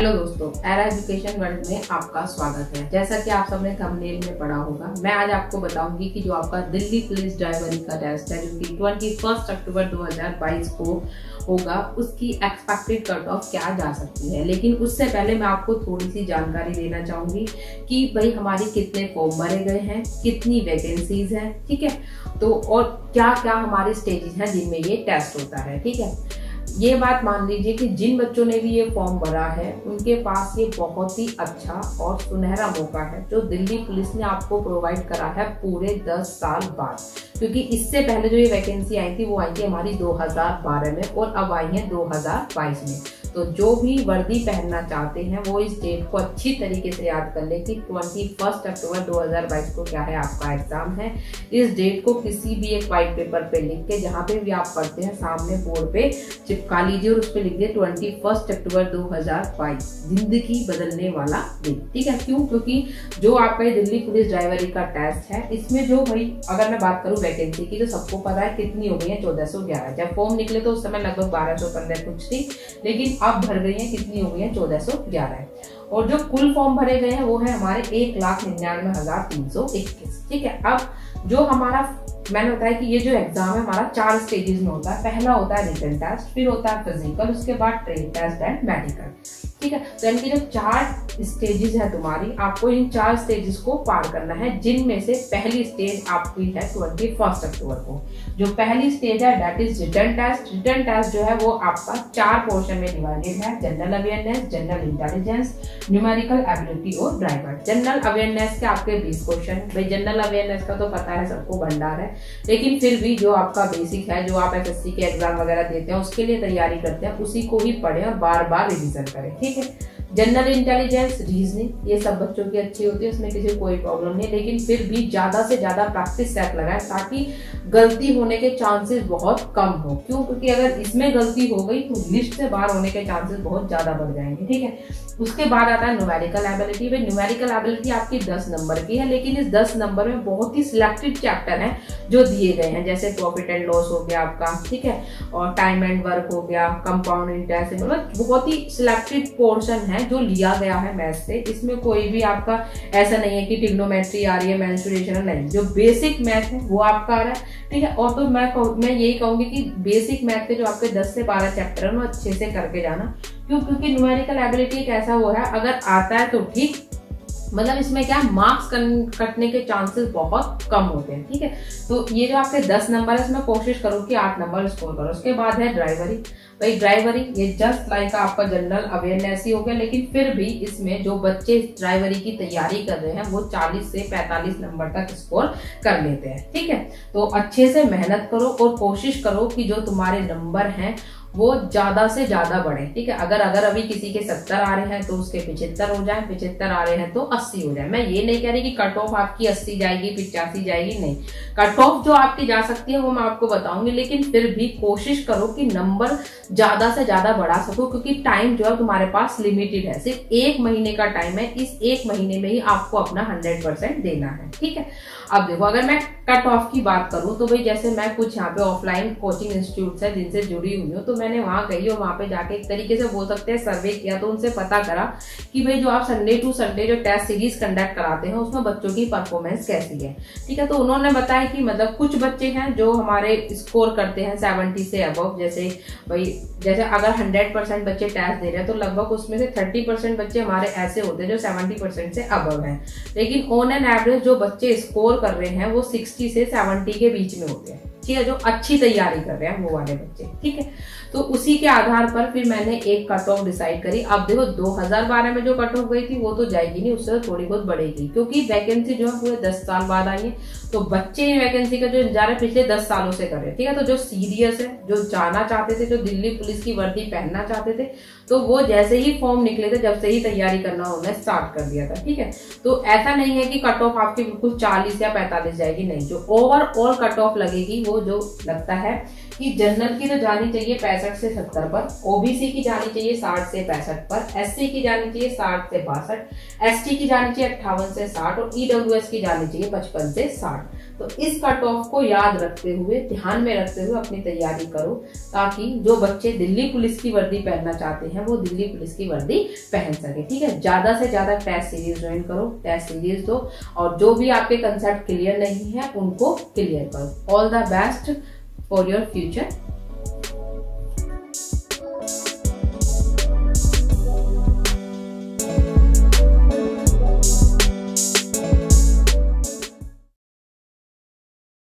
Hello दोस्तों, era education world में आपका स्वागत है। जैसा कि आप सबने थंबनेल में पढ़ा होगा, मैं आज आपको बताऊंगी कि जो आपका दिल्ली पुलिस ड्राइवरी का टेस्ट है जो कि 21 अक्टूबर 2022 को होगा, उसकी एक्सपेक्टेड कट ऑफ क्या जा सकती है। लेकिन उससे पहले मैं आपको थोड़ी सी जानकारी देना चाहूंगी कि भाई हमारी कितने फॉर्म भरे गए हैं, कितनी वैकेंसीज हैं, ठीक है, तो और क्या क्या हमारे स्टेजेस हैं जिनमें ये टेस्ट होता है, ठीक है। ये बात मान लीजिए कि जिन बच्चों ने भी ये फॉर्म भरा है उनके पास ये बहुत ही अच्छा और सुनहरा मौका है जो दिल्ली पुलिस ने आपको प्रोवाइड करा है पूरे 10 साल बाद। क्योंकि इससे पहले जो ये वैकेंसी आई थी वो आई थी हमारी 2012 में और अब आई है 2022 में। तो जो भी वर्दी पहनना चाहते हैं वो इस डेट को अच्छी तरीके से याद कर ले कि 21 अक्टूबर 2022 को क्या है, आपका एग्जाम है। इस डेट को किसी भी एक व्हाइट पेपर पे लिख के, जहाँ पे भी आप पढ़ते हैं सामने बोर्ड पे चिपका लीजिए और उस पर लिख दिए 21 अक्टूबर 2022, जिंदगी बदलने वाला दिन, ठीक है। क्यों? क्योंकि जो आपका दिल्ली पुलिस ड्राइवरी का टेस्ट है इसमें जो भाई अगर मैं बात करूं वैकेंसी की तो सबको पता है कितनी हो गई है, 1411। जब फॉर्म निकले तो उस समय लगभग 1215 कुछ थी, लेकिन अब भर गई है, कितनी हो गई है, 1411। और जो कुल फॉर्म भरे गए हैं वो है हमारे 1,99,321, ठीक है। अब जो हमारा मैंने बताया कि ये जो एग्जाम है हमारा 4 स्टेजेस में होता है। पहला होता है रिटन टेस्ट, फिर होता है फिजिकल, उसके बाद ट्रेन टेस्ट एंड मेडिकल, ठीक है। तो इनकी जो 4 स्टेजेस है तुम्हारी, आपको इन 4 स्टेजेस को पार करना है, जिनमें से पहली स्टेज आपकी है 21 अक्टूबर को। जो पहली स्टेज है that is written test. Written test जो है वो आपका 4 पोर्शन में डिवाइडेड है: general awareness, general intelligence, numerical ability और ड्राइवर। जनरल अवेयरनेस के आपके 20 क्वेश्चन। भाई जनरल अवेयरनेस का तो पता है सबको, भंडार है, लेकिन फिर भी जो आपका बेसिक है, जो आप एसएससी के एग्जाम वगैरह देते हैं उसके लिए तैयारी करते हैं, उसी को ही पढ़ें और बार बार रिवीजन करें, ठीक है। जनरल इंटेलिजेंस, रीजनिंग, ये सब बच्चों की अच्छी होती है, उसमें किसी कोई प्रॉब्लम नहीं, लेकिन फिर भी ज्यादा से ज्यादा प्रैक्टिस सेट लगाएं ताकि गलती होने के चांसेस बहुत कम हो। क्यों? क्योंकि अगर इसमें गलती हो गई तो लिस्ट से बाहर होने के चांसेस बहुत ज्यादा बढ़ जाएंगे, ठीक है। उसके बाद आता है न्यूमेरिकल एबिलिटी। वे न्यूमेरिकल एबिलिटी आपकी 10 नंबर की है, लेकिन इस 10 नंबर में बहुत ही सिलेक्टेड चैप्टर हैं जो दिए गए हैं, जैसे प्रॉफिट एंड लॉस हो गया आपका, ठीक है, और टाइम एंड वर्क हो गया, कंपाउंड इंटरेस्ट, मतलब बहुत ही सिलेक्टेड पोर्शन है जो लिया गया है मैथ से। इसमें कोई भी आपका ऐसा नहीं है कि ट्रिग्नोमेट्री आ रही है, मेंसुरेशन नहीं, जो बेसिक मैथ है वो आपका आ रहा है, ठीक है। और तो मैं यही कहूंगी कि बेसिक मैथ के जो आपके 10 से 12 चैप्टर है वो अच्छे से करके जाना। क्यों? क्योंकि न्यूमेरिकल एबिलिटी एक ऐसा वो है, अगर आता है तो ठीक, मतलब इसमें क्या मार्क्स कटने के चांसेस बहुत कम होते हैं, ठीक है। तो ये जो आपके 10 नंबर है इसमें कोशिश करो कि 8 नंबर स्कोर करो। उसके बाद है ड्राइवरी। भाई ड्राइवरी ये जस्ट लाइक आपका जनरल अवेयरनेस ही हो गया, लेकिन फिर भी इसमें जो बच्चे ड्राइवरी की तैयारी कर रहे हैं वो 40 से 45 नंबर तक स्कोर कर लेते हैं, ठीक है। तो अच्छे से मेहनत करो और कोशिश करो कि जो तुम्हारे नंबर हैं वो ज्यादा से ज्यादा बढ़े, ठीक है। अगर अभी किसी के 70 आ रहे हैं तो उसके 75 हो जाए, 75 आ रहे हैं तो 80 हो जाए। मैं ये नहीं कह रही कि कट ऑफ आपकी 80 जाएगी, 85 जाएगी, नहीं। कट ऑफ जो आपकी जा सकती है वो मैं आपको बताऊंगी, लेकिन फिर भी कोशिश करो कि नंबर ज्यादा से ज्यादा बढ़ा सको, क्योंकि टाइम जो है तुम्हारे पास लिमिटेड है, सिर्फ 1 महीने का टाइम है। इस 1 महीने में ही आपको अपना 100% देना है, ठीक है। अब देखो, अगर मैं कट ऑफ की बात करूं तो भाई जैसे मैं कुछ यहाँ पे ऑफलाइन कोचिंग इंस्टीट्यूट है जिनसे जुड़ी हुई हूँ, तो मैंने वहां गई और वहां पे जाके एक तरीके से बोल सकते हैं सर्वे किया, तो उनसे पता करा कि भाई जो आप संडे टू संडे जो टेस्ट सीरीज कंडक्ट कराते हैं उसमें बच्चों की परफॉर्मेंस कैसी है, ठीक है। तो उन्होंने बताया कि मतलब कुछ बच्चे हैं जो हमारे स्कोर करते हैं 70 से अबव। जैसे अगर 100% बच्चे टेस्ट दे रहे हैं तो लगभग उसमें से 30% बच्चे हमारे ऐसे होते हैं जो 70% से अबव हैं, लेकिन ऑन एन एवरेज जो बच्चे स्कोर कर रहे हैं वो 60 से 70 के बीच में होते हैं, ठीक है, जो अच्छी तैयारी कर रहे हैं वो वाले बच्चे, ठीक है। तो उसी के आधार पर फिर मैंने एक कट ऑफ डिसाइड करी। अब देखो 2012 में जो कट ऑफ गई थी वो तो जाएगी नहीं, उससे तो थोड़ी बहुत बढ़ेगी, क्योंकि वैकेंसी जो है पूरे 10 साल बाद आई है। तो बच्चे वैकेंसी का जो इंतजार है पिछले 10 सालों से कर रहे हैं, ठीक है। तो जो सीरियस है, जो जाना चाहते थे, जो दिल्ली पुलिस की वर्दी पहनना चाहते थे, तो वो जैसे ही फॉर्म निकले थे जब से ही तैयारी करना उन्होंने स्टार्ट कर दिया था, ठीक है। तो ऐसा नहीं है कि कट ऑफ आपकी बिल्कुल 40 या 45 जाएगी, नहीं। जो ओवरऑल कट ऑफ लगेगी वो जो लगता है कि जनरल की तो जानी चाहिए 65 से 70 पर, ओबीसी की जानी चाहिए 60 से 65 पर, एससी की जानी चाहिए 60 से 62, एसटी की जानी चाहिए 58 से 60 और ईडब्ल्यूएस की जानी चाहिए 55 से 60। तो तो इस कट ऑफ को याद रखते हुए, ध्यान में रखते हुए अपनी तैयारी करो, ताकि जो बच्चे दिल्ली पुलिस की वर्दी पहनना चाहते हैं वो दिल्ली पुलिस की वर्दी पहन सके। ठीक है, ज्यादा से ज्यादा टेस्ट सीरीज ज्वाइन करो, टेस्ट सीरीज दो, और जो भी आपके कंसेप्ट क्लियर नहीं है उनको क्लियर करो। All the best for your future.